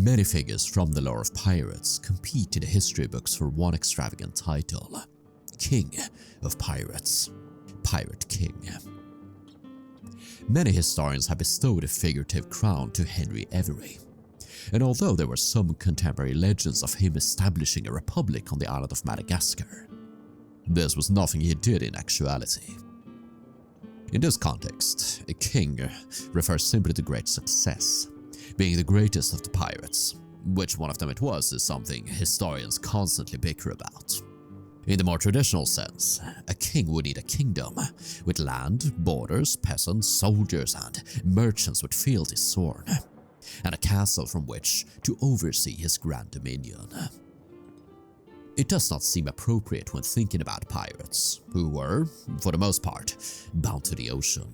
Many figures from the lore of pirates compete in the history books for one extravagant title: King of Pirates, Pirate King. Many historians have bestowed a figurative crown to Henry Every, and although there were some contemporary legends of him establishing a republic on the island of Madagascar, this was nothing he did in actuality. In this context, a king refers simply to great success, being the greatest of the pirates. Which one of them it was is something historians constantly bicker about. In the more traditional sense, a king would need a kingdom, with land, borders, peasants, soldiers, and merchants with fealties sworn, and a castle from which to oversee his grand dominion. It does not seem appropriate when thinking about pirates, who were, for the most part, bound to the ocean.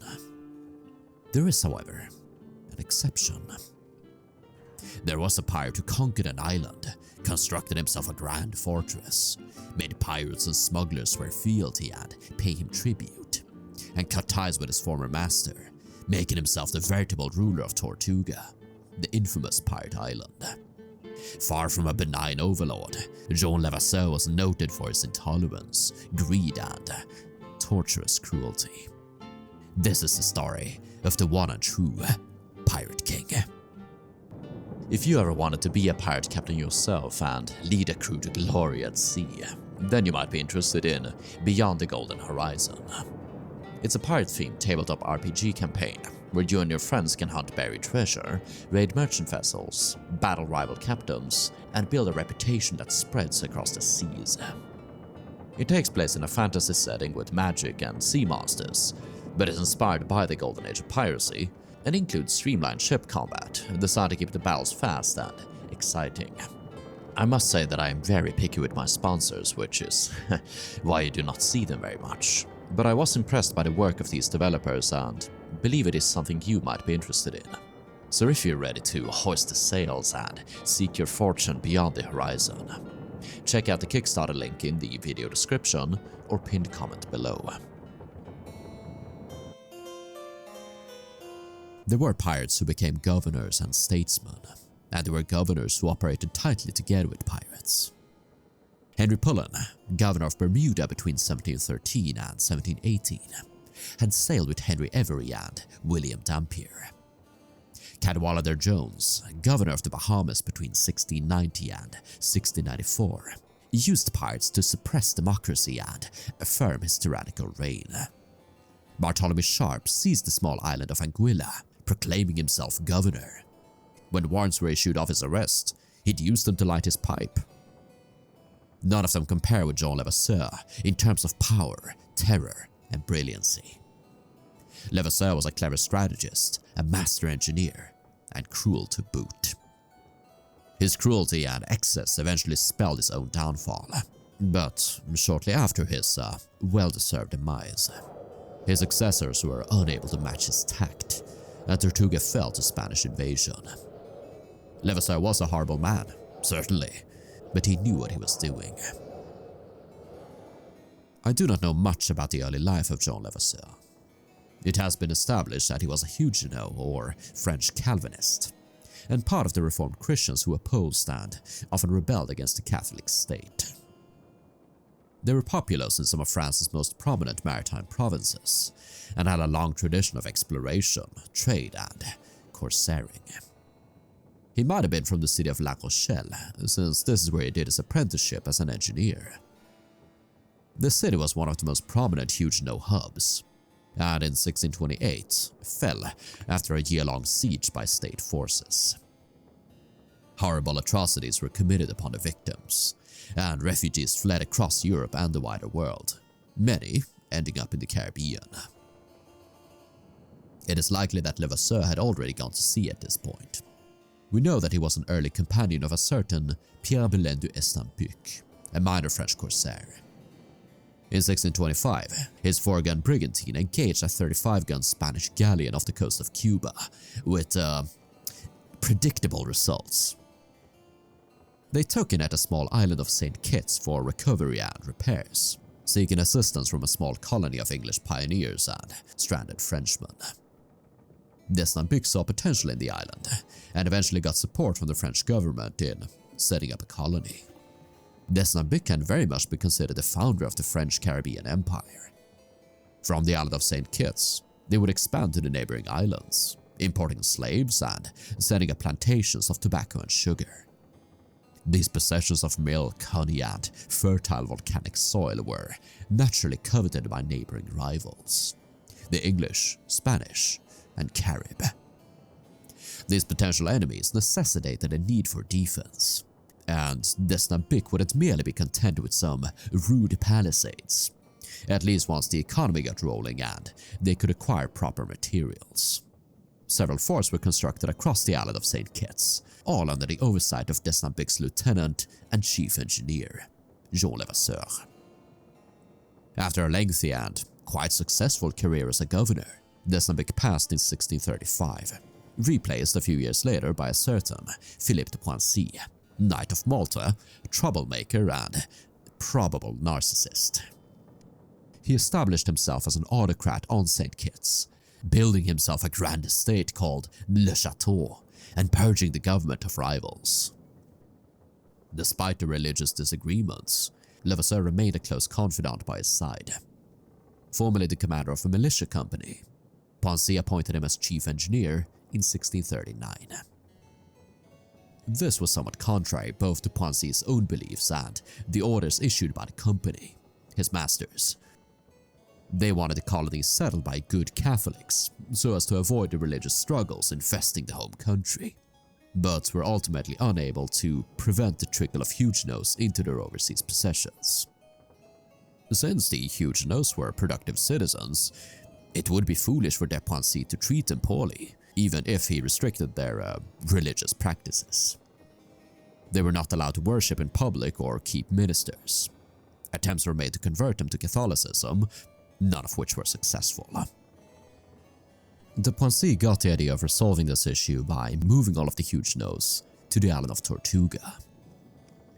There is, however, an exception. There was a pirate who conquered an island, constructed himself a grand fortress, made pirates and smugglers swear fealty and pay him tribute, and cut ties with his former master, making himself the veritable ruler of Tortuga, the infamous pirate island. Far from a benign overlord, Jean le Vasseur was noted for his intolerance, greed, and torturous cruelty. This is the story of the one and true Pirate King. If you ever wanted to be a pirate captain yourself and lead a crew to glory at sea, then you might be interested in Beyond the Golden Horizon. It's a pirate-themed tabletop RPG campaign where you and your friends can hunt buried treasure, raid merchant vessels, battle rival captains, and build a reputation that spreads across the seas. It takes place in a fantasy setting with magic and sea monsters, but is inspired by the golden age of piracy and includes streamlined ship combat designed to keep the battles fast and exciting. I must say that I am very picky with my sponsors, which is why you do not see them very much. But I was impressed by the work of these developers and believe it is something you might be interested in. So if you're ready to hoist the sails and seek your fortune beyond the horizon, check out the Kickstarter link in the video description or pinned comment below. There were pirates who became governors and statesmen, and there were governors who operated tightly together with pirates. Henry Pullen, governor of Bermuda between 1713 and 1718, had sailed with Henry Every and William Dampier. Cadwallader Jones, governor of the Bahamas between 1690 and 1694, used pirates to suppress democracy and affirm his tyrannical reign. Bartholomew Sharp seized the small island of Anguilla, proclaiming himself governor. When warrants were issued of his arrest, he'd use them to light his pipe. None of them compare with Jean le Vasseur in terms of power, terror, and brilliancy. Le Vasseur was a clever strategist, a master engineer, and cruel to boot. His cruelty and excess eventually spelled his own downfall, but shortly after his well-deserved demise, his successors were unable to match his tact, and Tortuga fell to Spanish invasion. Le Vasseur was a horrible man, certainly, but he knew what he was doing. I do not know much about the early life of Jean le Vasseur. It has been established that he was a Huguenot or French Calvinist, and part of the Reformed Christians who opposed and often rebelled against the Catholic state. They were populous in some of France's most prominent maritime provinces, and had a long tradition of exploration, trade, and corsairing. He might have been from the city of La Rochelle, since this is where he did his apprenticeship as an engineer. The city was one of the most prominent Huguenot hubs, and in 1628 fell after a year-long siege by state forces. Horrible atrocities were committed upon the victims, and refugees fled across Europe and the wider world, many ending up in the Caribbean. It is likely that Le Vasseur had already gone to sea at this point. We know that he was an early companion of a certain Pierre Belin du Estampec, a minor French corsair. In 1625, his 4-gun brigantine engaged a 35-gun Spanish galleon off the coast of Cuba, with predictable results. They took in at a small island of St. Kitts for recovery and repairs, seeking assistance from a small colony of English pioneers and stranded Frenchmen. Deadlockcp saw potential in the island, and eventually got support from the French government in setting up a colony. Deadlockcp can very much be considered the founder of the French Caribbean Empire. From the island of St. Kitts, they would expand to the neighboring islands, importing slaves and setting up plantations of tobacco and sugar. These possessions of milk, honey, and fertile volcanic soil were naturally coveted by neighboring rivals, the English, Spanish, and Carib. These potential enemies necessitated a need for defense, and Deadlockcp wouldn't merely be content with some rude palisades, at least once the economy got rolling and they could acquire proper materials. Several forts were constructed across the island of St. Kitts, all under the oversight of Deadlockcp's lieutenant and chief engineer, Jean Vasseur. After a lengthy and quite successful career as a governor, Deadlockcp passed in 1635, replaced a few years later by a certain Philippe de Poissy, Knight of Malta, troublemaker and probable narcissist. He established himself as an autocrat on St. Kitts, building himself a grand estate called Le Chateau and purging the government of rivals. Despite the religious disagreements, Levasseur remained a close confidant by his side. Formerly the commander of a militia company, Poissy appointed him as chief engineer in 1639. This was somewhat contrary both to Poissy's own beliefs and the orders issued by the company, his masters. They wanted the colonies settled by good Catholics, so as to avoid the religious struggles infesting the home country, but were ultimately unable to prevent the trickle of Huguenots into their overseas possessions. Since the Huguenots were productive citizens, it would be foolish for de Poissy to treat them poorly, even if he restricted their religious practices. They were not allowed to worship in public or keep ministers. Attempts were made to convert them to Catholicism, none of which were successful. De Poissy got the idea of resolving this issue by moving all of the Huguenots to the island of Tortuga.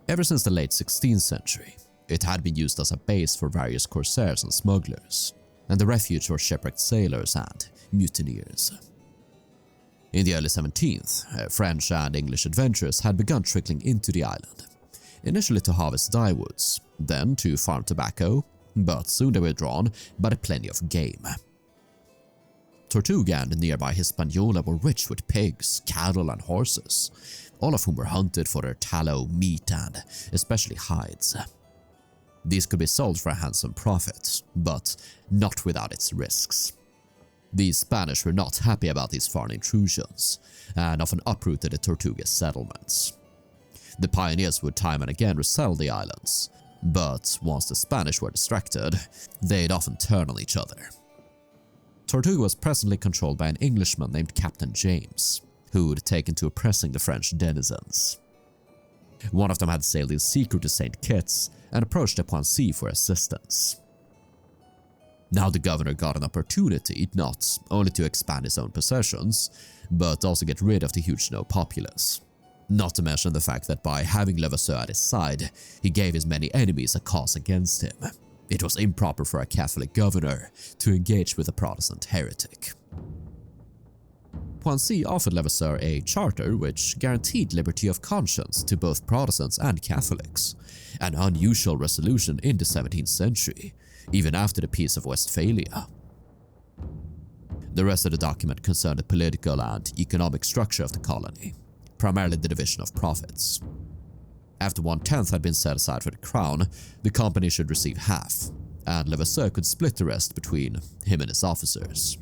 Ever since the late 16th century, it had been used as a base for various corsairs and smugglers, and the refuge for shipwrecked sailors and mutineers. In the early 17th, French and English adventurers had begun trickling into the island, initially to harvest dyewoods, then to farm tobacco, but soon they were drawn by the plenty of game. Tortuga and nearby Hispaniola were rich with pigs, cattle, and horses, all of whom were hunted for their tallow, meat, and especially hides. These could be sold for a handsome profit, but not without its risks. The Spanish were not happy about these foreign intrusions, and often uprooted the Tortuga settlements. The pioneers would time and again resettle the islands, but once the Spanish were distracted, they'd often turn on each other. Tortuga was presently controlled by an Englishman named Captain James, who'd taken to oppressing the French denizens. One of them had sailed in secret to St. Kitts and approached de Poissy for assistance. Now the governor got an opportunity not only to expand his own possessions, but also get rid of the Huguenot populace. Not to mention the fact that by having Levasseur at his side, he gave his many enemies a cause against him. It was improper for a Catholic governor to engage with a Protestant heretic. Poissy offered Levasseur a charter which guaranteed liberty of conscience to both Protestants and Catholics, an unusual resolution in the 17th century, even after the Peace of Westphalia. The rest of the document concerned the political and economic structure of the colony, primarily the division of profits. After 1/10 had been set aside for the crown, the company should receive half, and Levasseur could split the rest between him and his officers.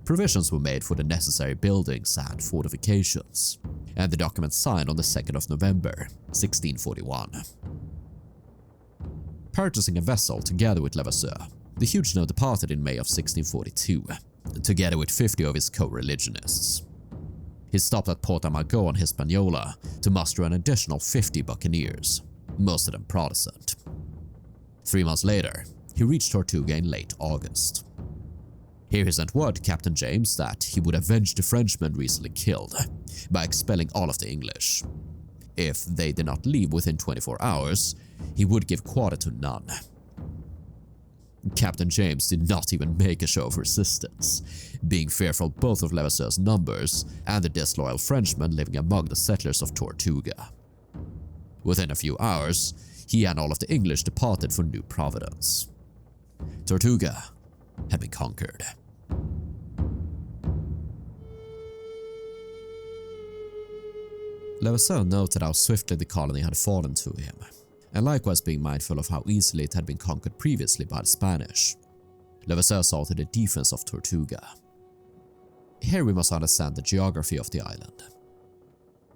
Provisions were made for the necessary buildings and fortifications, and the document signed on the 2nd of November, 1641. Purchasing a vessel together with Levasseur, the Huguenot departed in May of 1642, together with 50 of his co-religionists. He stopped at Port Amargot on Hispaniola to muster an additional 50 Buccaneers, most of them Protestant. 3 months later, he reached Tortuga in late August. Here he sent word to Captain James that he would avenge the Frenchmen recently killed by expelling all of the English. If they did not leave within 24 hours, he would give quarter to none. Captain James did not even make a show of resistance, being fearful both of Levasseur's numbers and the disloyal Frenchmen living among the settlers of Tortuga. Within a few hours, he and all of the English departed for New Providence. Tortuga had been conquered. Levasseur noted how swiftly the colony had fallen to him, and likewise being mindful of how easily it had been conquered previously by the Spanish. Levasseur saw to the defense of Tortuga. Here we must understand the geography of the island.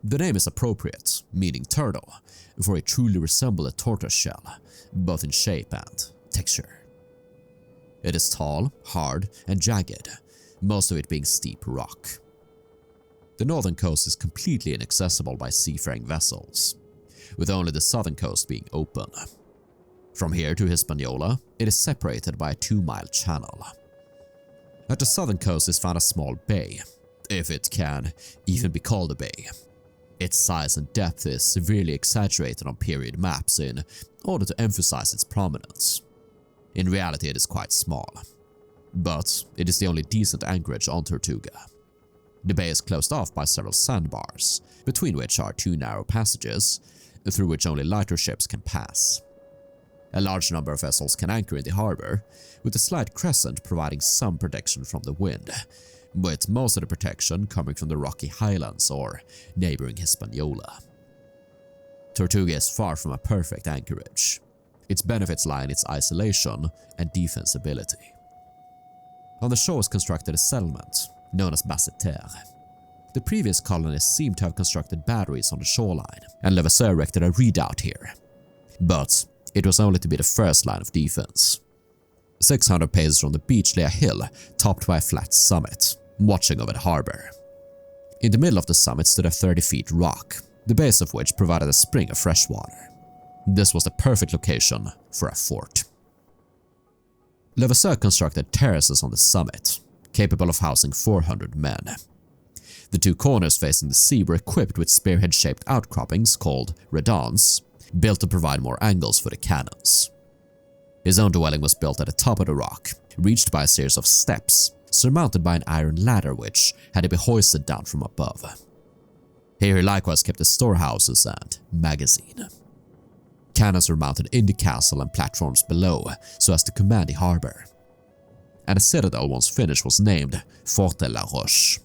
The name is appropriate, meaning turtle, for it truly resembled a tortoise shell, both in shape and texture. It is tall, hard, and jagged, most of it being steep rock. The northern coast is completely inaccessible by seafaring vessels, with only the southern coast being open. From here to Hispaniola, it is separated by a 2-mile channel. At the southern coast is found a small bay, if it can even be called a bay. Its size and depth is severely exaggerated on period maps in order to emphasize its prominence. In reality, it is quite small, but it is the only decent anchorage on Tortuga. The bay is closed off by several sandbars, between which are 2 narrow passages, through which only lighter ships can pass. A large number of vessels can anchor in the harbor, with a slight crescent providing some protection from the wind, with most of the protection coming from the rocky highlands or neighboring Hispaniola. Tortuga is far from a perfect anchorage. Its benefits lie in its isolation and defensibility. On the shore was constructed a settlement, known as Vasseur. The previous colonists seem to have constructed batteries on the shoreline, and Levasseur erected a redoubt here. But it was only to be the first line of defense. 600 paces from the beach lay a hill topped by a flat summit, watching over the harbor. In the middle of the summit stood a 30-feet rock, the base of which provided a spring of fresh water. This was the perfect location for a fort. Levasseur constructed terraces on the summit, capable of housing 400 men. The 2 corners facing the sea were equipped with spearhead-shaped outcroppings called redans, built to provide more angles for the cannons. His own dwelling was built at the top of the rock, reached by a series of steps, surmounted by an iron ladder which had to be hoisted down from above. Here he likewise kept the storehouses and magazine. Cannons were mounted in the castle and platforms below, so as to command the harbor. And a citadel once finished was named Fort de la Roche.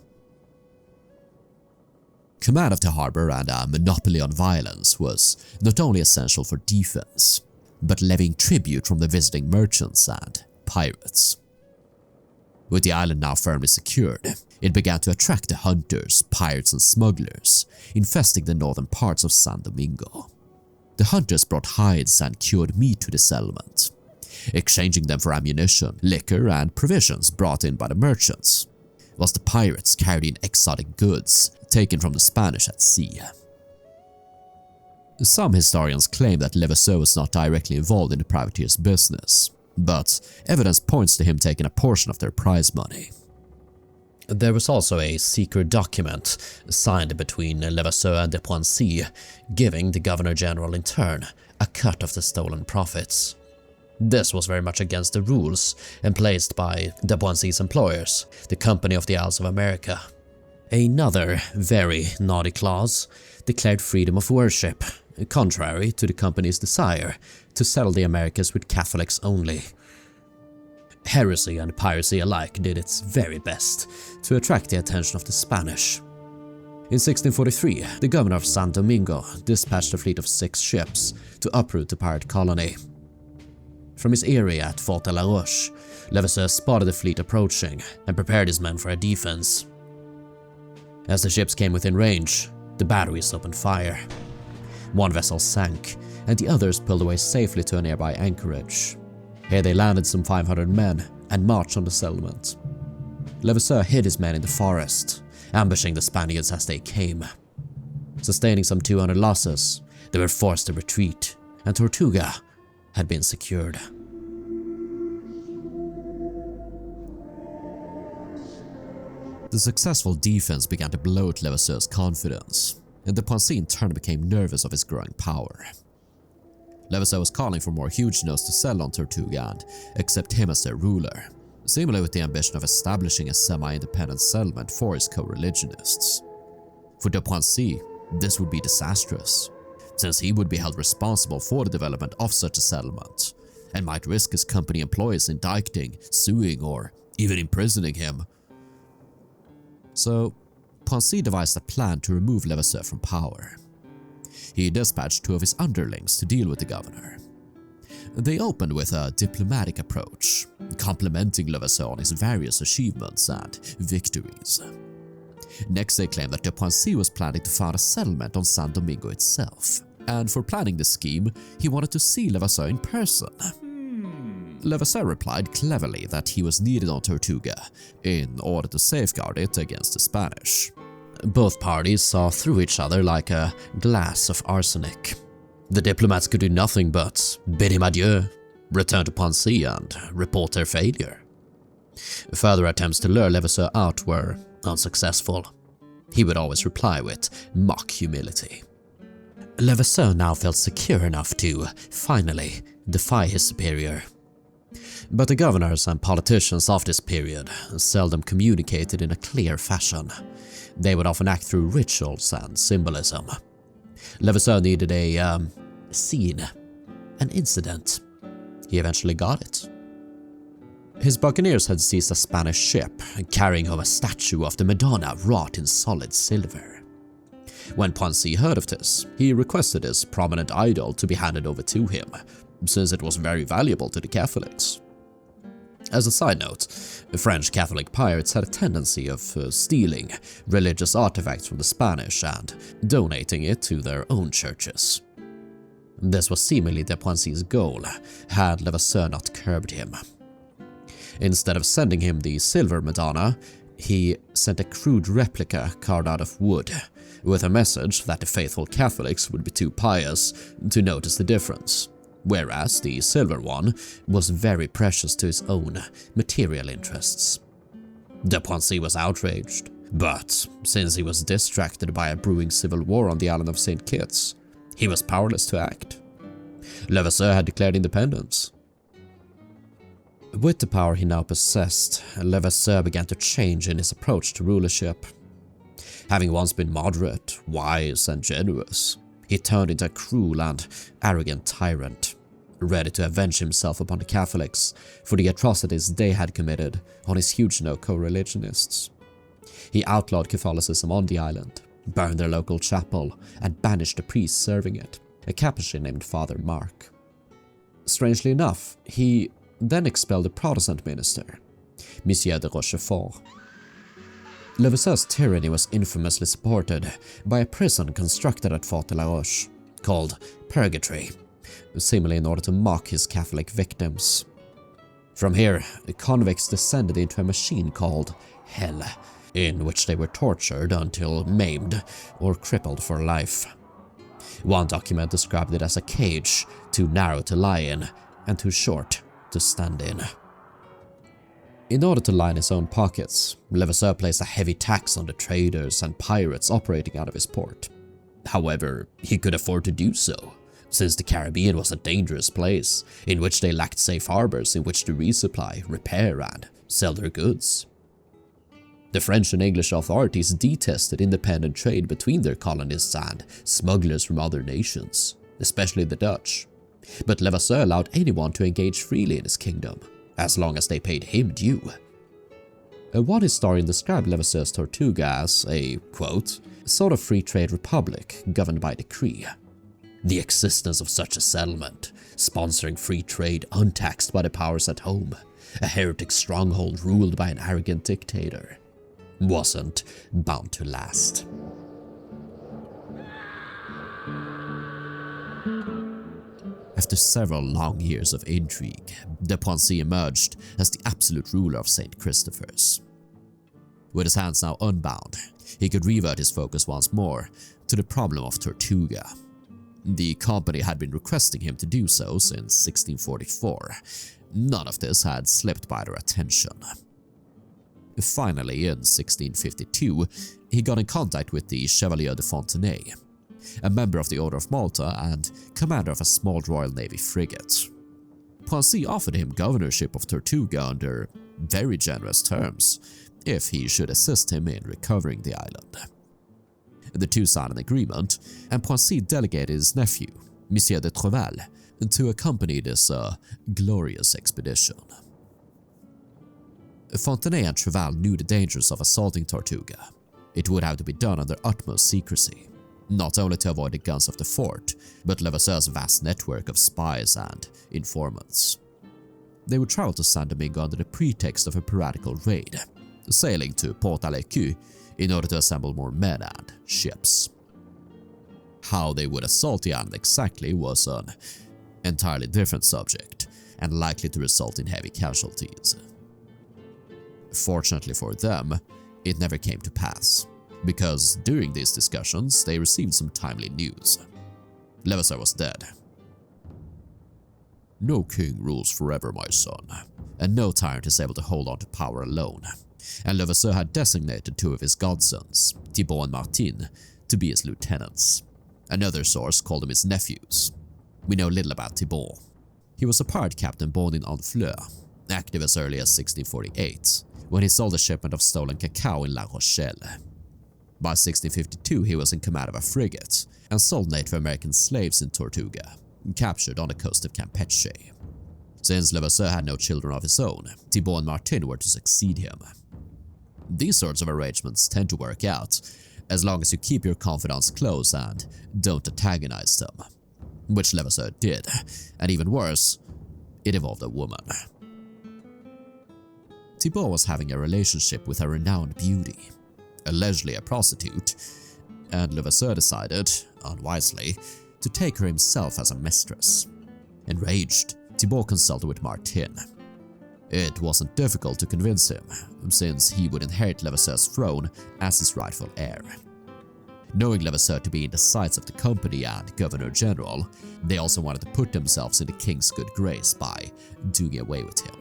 Command of the harbor and a monopoly on violence was not only essential for defense, but levying tribute from the visiting merchants and pirates. With the island now firmly secured, it began to attract the hunters, pirates and smugglers, infesting the northern parts of San Domingo. The hunters brought hides and cured meat to the settlement, exchanging them for ammunition, liquor and provisions brought in by the merchants, whilst the pirates carried in exotic goods taken from the Spanish at sea. Some historians claim that Levasseur was not directly involved in the privateers' business, but evidence points to him taking a portion of their prize money. There was also a secret document signed between Levasseur and de Poincy, giving the Governor-General in turn a cut of the stolen profits. This was very much against the rules emplaced by de Poincy's employers, the Company of the Isles of America. Another very naughty clause declared freedom of worship, contrary to the company's desire to settle the Americas with Catholics only. Heresy and piracy alike did its very best to attract the attention of the Spanish. In 1643, the governor of San Domingo dispatched a fleet of 6 ships to uproot the pirate colony. From his eyrie at Fort de la Roche, Levasseur spotted the fleet approaching and prepared his men for a defense. As the ships came within range, the batteries opened fire. One vessel sank, and the others pulled away safely to a nearby anchorage. Here they landed some 500 men and marched on the settlement. Levasseur hid his men in the forest, ambushing the Spaniards as they came. Sustaining some 200 losses, they were forced to retreat, and Tortuga had been secured. The successful defense began to bloat Levasseur's confidence, and de Poincy in turn became nervous of his growing power. Levasseur was calling for more Huguenots to settle on Tortuga and accept him as their ruler, similarly with the ambition of establishing a semi-independent settlement for his co-religionists. For de Poincy, this would be disastrous, since he would be held responsible for the development of such a settlement, and might risk his company employees indicting, suing, or even imprisoning him. So, Poincy devised a plan to remove Levasseur from power. He dispatched 2 of his underlings to deal with the governor. They opened with a diplomatic approach, complimenting Levasseur on his various achievements and victories. Next, they claimed that de Poincy was planning to found a settlement on San Domingo itself, and for planning the scheme, he wanted to see Levasseur in person. Levasseur replied cleverly that he was needed on Tortuga in order to safeguard it against the Spanish. Both parties saw through each other like a glass of arsenic. The diplomats could do nothing but bid him adieu, return to Poincy, and report their failure. Further attempts to lure Levasseur out were unsuccessful. He would always reply with mock humility. Levasseur now felt secure enough to, finally, defy his superior. But the governors and politicians of this period seldom communicated in a clear fashion. They would often act through rituals and symbolism. Levasseur needed a scene, an incident. He eventually got it. His Buccaneers had seized a Spanish ship carrying home a statue of the Madonna wrought in solid silver. When Poincy heard of this, he requested his prominent idol to be handed over to him, since it was very valuable to the Catholics. As a side note, French Catholic pirates had a tendency of stealing religious artifacts from the Spanish and donating it to their own churches. This was seemingly de Poincy's goal, had Levasseur not curbed him. Instead of sending him the silver Madonna, he sent a crude replica carved out of wood, with a message that the faithful Catholics would be too pious to notice the difference, whereas the silver one was very precious to his own material interests. De Poincy was outraged, but since he was distracted by a brewing civil war on the island of St. Kitts, he was powerless to act. Levasseur had declared independence. With the power he now possessed, Levasseur began to change in his approach to rulership. Having once been moderate, wise, and generous, he turned into a cruel and arrogant tyrant, ready to avenge himself upon the Catholics for the atrocities they had committed on his Huguenot co-religionists. He outlawed Catholicism on the island, burned their local chapel, and banished the priest serving it, a Capuchin named Father Mark. Strangely enough, he then expelled the Protestant minister, Michiel de Rochefort. Levasseur's tyranny was infamously supported by a prison constructed at Fort de la Roche, called Purgatory, seemingly in order to mock his Catholic victims. From here, the convicts descended into a machine called Hell, in which they were tortured until maimed or crippled for life. One document described it as a cage too narrow to lie in and too short to stand in. In order to line his own pockets, Levasseur placed a heavy tax on the traders and pirates operating out of his port. However, he could afford to do so, since the Caribbean was a dangerous place, in which they lacked safe harbors in which to resupply, repair, and sell their goods. The French and English authorities detested independent trade between their colonists and smugglers from other nations, especially the Dutch. But Levasseur allowed anyone to engage freely in his kingdom, as long as they paid him due. One historian described Levasseur's Tortuga as a, quote, sort of free trade republic governed by decree. The existence of such a settlement, sponsoring free trade untaxed by the powers at home, a heretic stronghold ruled by an arrogant dictator, wasn't bound to last. After several long years of intrigue, de Poincy emerged as the absolute ruler of St. Christopher's. With his hands now unbound, he could revert his focus once more to the problem of Tortuga. The company had been requesting him to do so since 1644. None of this had slipped by their attention. Finally, in 1652, he got in contact with the Chevalier de Fontenay, a member of the Order of Malta and commander of a small Royal Navy frigate. Poissy offered him governorship of Tortuga under very generous terms if he should assist him in recovering the island. The two signed an agreement, and Poissy delegated his nephew, Monsieur de Treval, to accompany this glorious expedition. Fontenay and Treval knew the dangers of assaulting Tortuga. It would have to be done under utmost secrecy, not only to avoid the guns of the fort, but Levasseur's vast network of spies and informants. They would travel to Saint Domingo under the pretext of a piratical raid, sailing to Port-à-l'Écu in order to assemble more men and ships. How they would assault the island exactly was an entirely different subject, and likely to result in heavy casualties. Fortunately for them, it never came to pass, because during these discussions they received some timely news. Levasseur was dead. No king rules forever, my son, and no tyrant is able to hold on to power alone, and Levasseur had designated two of his godsons, Thibault and Martin, to be his lieutenants. Another source called them his nephews. We know little about Thibault. He was a pirate captain born in Honfleur, active as early as 1648, when he sold a shipment of stolen cacao in La Rochelle. By 1652 he was in command of a frigate, and sold Native American slaves in Tortuga, captured on the coast of Campeche. Since Levasseur had no children of his own, Thibault and Martin were to succeed him. These sorts of arrangements tend to work out, as long as you keep your confidants close and don't antagonize them. Which Levasseur did, and even worse, it involved a woman. Thibault was having a relationship with a renowned beauty, allegedly a prostitute, and Levasseur decided, unwisely, to take her himself as a mistress. Enraged, Thibault consulted with Martin. It wasn't difficult to convince him, since he would inherit Levasseur's throne as his rightful heir. Knowing Levasseur to be in the sights of the company and Governor-General, they also wanted to put themselves in the king's good grace by doing away with him.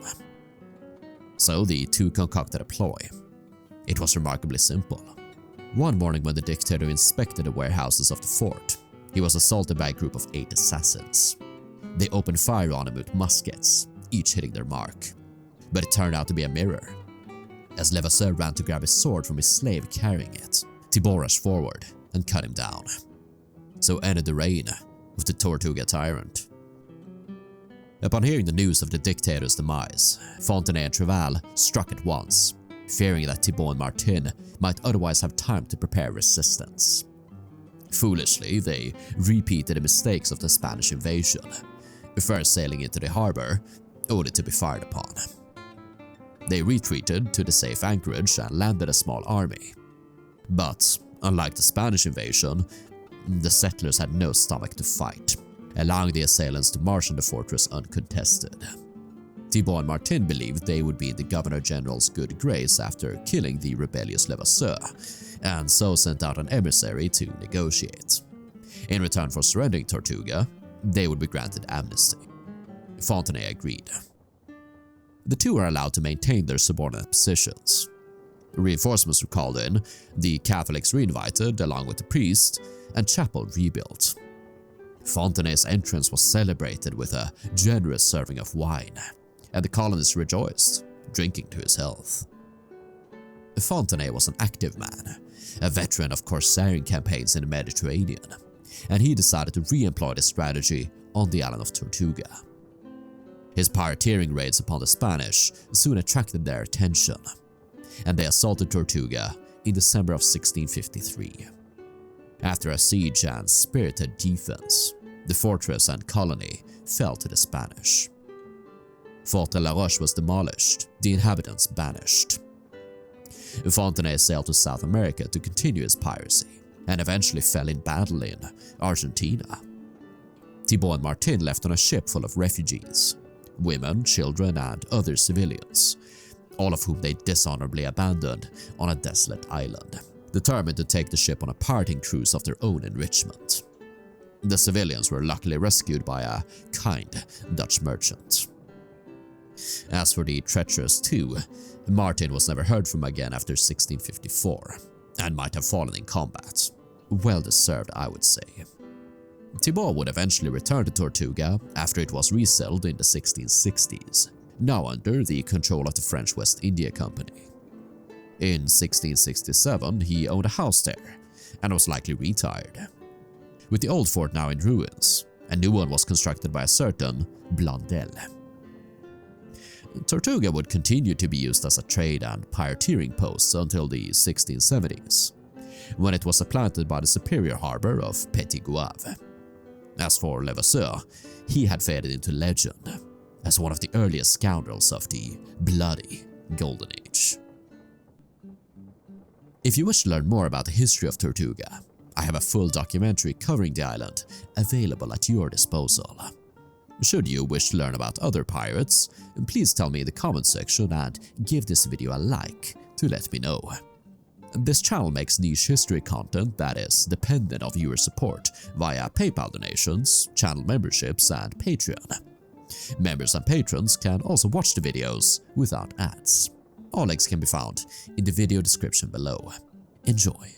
So the two concocted a ploy. It was remarkably simple. One morning when the dictator inspected the warehouses of the fort, he was assaulted by a group of 8 assassins. They opened fire on him with muskets, each hitting their mark. But it turned out to be a mirror. As Levasseur ran to grab his sword from his slave carrying it, Thibault rushed forward and cut him down. So ended the reign of the Tortuga tyrant. Upon hearing the news of the dictator's demise, Fontenay and Treval struck at once, fearing that Thibault and Martin might otherwise have time to prepare resistance. Foolishly, they repeated the mistakes of the Spanish invasion, first sailing into the harbor, only to be fired upon. They retreated to the safe anchorage and landed a small army. But, unlike the Spanish invasion, the settlers had no stomach to fight, allowing the assailants to march on the fortress uncontested. Thibault and Martin believed they would be in the Governor-General's good grace after killing the rebellious Levasseur, and so sent out an emissary to negotiate. In return for surrendering Tortuga, they would be granted amnesty. Fontenay agreed. The two were allowed to maintain their subordinate positions. Reinforcements were called in, the Catholics reinvited along with the priest, and chapel rebuilt. Fontenay's entrance was celebrated with a generous serving of wine, and the colonists rejoiced, drinking to his health. Fontenay was an active man, a veteran of corsairing campaigns in the Mediterranean, and he decided to re-employ this strategy on the island of Tortuga. His pirateering raids upon the Spanish soon attracted their attention, and they assaulted Tortuga in December of 1653. After a siege and spirited defense, the fortress and colony fell to the Spanish. Fort de la Roche was demolished, the inhabitants banished. Fontenay sailed to South America to continue his piracy, and eventually fell in battle in Argentina. Thibault and Martin left on a ship full of refugees, women, children, and other civilians, all of whom they dishonorably abandoned on a desolate island, determined to take the ship on a parting cruise of their own enrichment. The civilians were luckily rescued by a kind Dutch merchant. As for the treacherous two, Martin was never heard from again after 1654, and might have fallen in combat, Well deserved, I would say. Thibault would eventually return to Tortuga after it was resettled in the 1660s, now under the control of the French West India Company. In 1667, he owned a house there and was likely retired. With the old fort now in ruins, a new one was constructed by a certain Blondel. Tortuga would continue to be used as a trade and pirateering post until the 1670s, when it was supplanted by the superior harbor of Petit Goave. As for Vasseur, he had faded into legend as one of the earliest scoundrels of the bloody Golden Age. If you wish to learn more about the history of Tortuga, I have a full documentary covering the island available at your disposal. Should you wish to learn about other pirates, please tell me in the comment section and give this video a like to let me know. This channel makes niche history content that is dependent on viewer support via PayPal donations, channel memberships, and Patreon. Members and patrons can also watch the videos without ads. All links can be found in the video description below. Enjoy!